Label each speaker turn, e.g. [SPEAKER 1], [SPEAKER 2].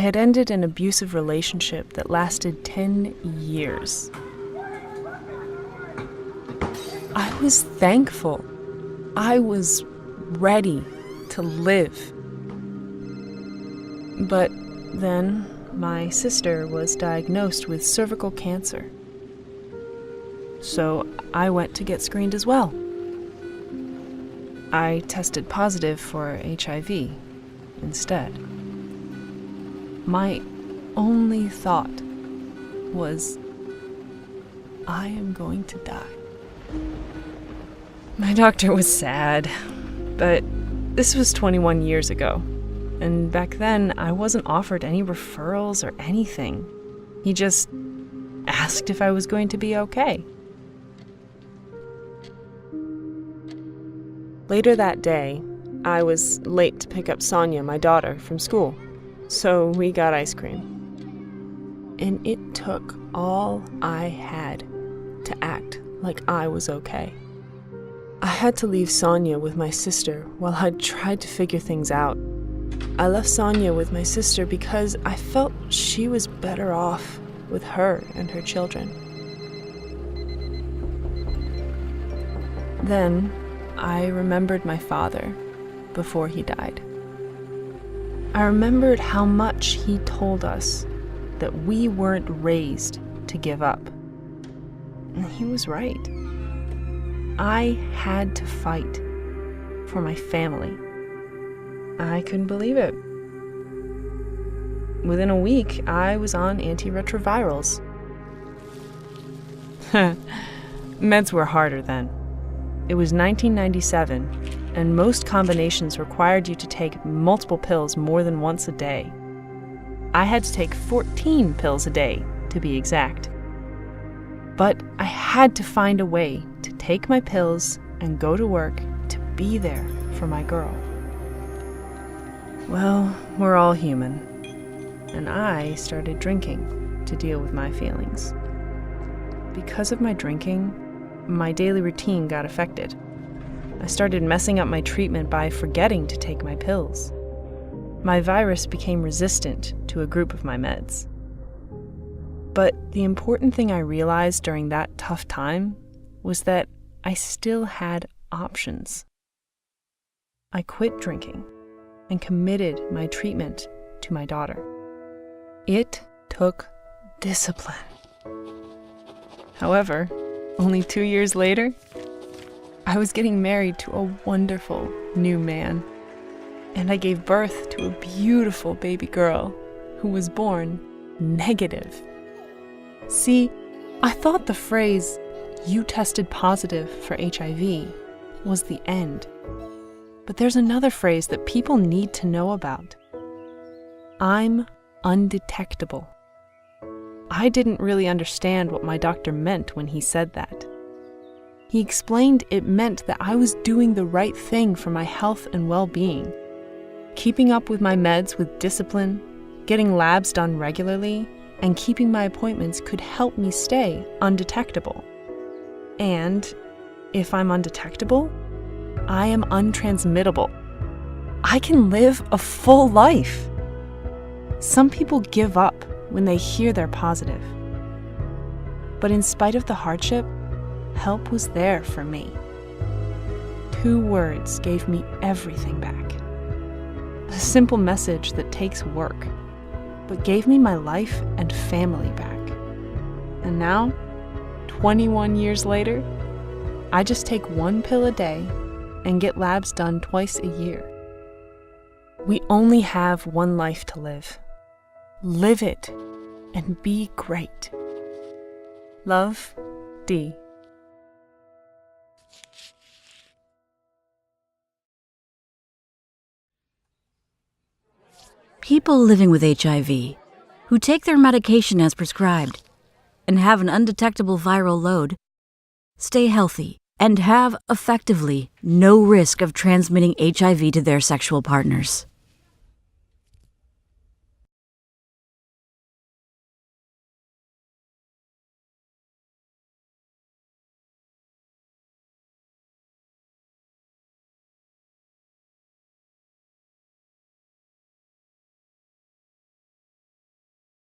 [SPEAKER 1] had ended an abusive relationship that lasted 10 years. I was thankful. I was ready to live. But then my sister was diagnosed with cervical cancer. So I went to get screened as well. I tested positive for HIV instead. My only thought was, I am going to die. My doctor was sad, but this was 21 years ago. And back then, I wasn't offered any referrals or anything. He just asked if I was going to be okay. Later that day, I was late to pick up Sonia, my daughter, from school, so we got ice cream. And it took all I had to act like I was okay. I had to leave Sonia with my sister while I tried to figure things out. I left Sonia with my sister because I felt she was better off with her and her children. Then I remembered my father before he died. I remembered how much he told us that we weren't raised to give up. And he was right. I had to fight for my family. I couldn't believe it. Within a week, I was on antiretrovirals. Meds were harder then. It was 1997, and most combinations required you to take multiple pills more than once a day. I had to take 14 pills a day, to be exact. But I had to find a way to take my pills and go to work to be there for my girl. Well, we're all human, and I started drinking to deal with my feelings. Because of my drinking, my daily routine got affected. I started messing up my treatment by forgetting to take my pills. My virus became resistant to a group of my meds. But the important thing I realized during that tough time was that I still had options. I quit drinking and committed my treatment to my daughter. It took discipline. However, only 2 years later, I was getting married to a wonderful new man, and I gave birth to a beautiful baby girl who was born negative. See, I thought the phrase, "you tested positive for HIV," was the end. But there's another phrase that people need to know about. I'm undetectable. I didn't really understand what my doctor meant when he said that. He explained it meant that I was doing the right thing for my health and well-being. Keeping up with my meds with discipline, getting labs done regularly, and keeping my appointments could help me stay undetectable. And if I'm undetectable, I am untransmittable. I can live a full life. Some people give up when they hear they're positive. But in spite of the hardship, help was there for me. 2 words gave me everything back. A simple message that takes work, but gave me my life and family back. And now, 21 years later, I just take 1 pill a day and get labs done twice a year. We only have 1 life to live. Live it and be great. Love, Dee.
[SPEAKER 2] People living with HIV who take their medication as prescribed and have an undetectable viral load stay healthy and have effectively no risk of transmitting HIV to their sexual partners.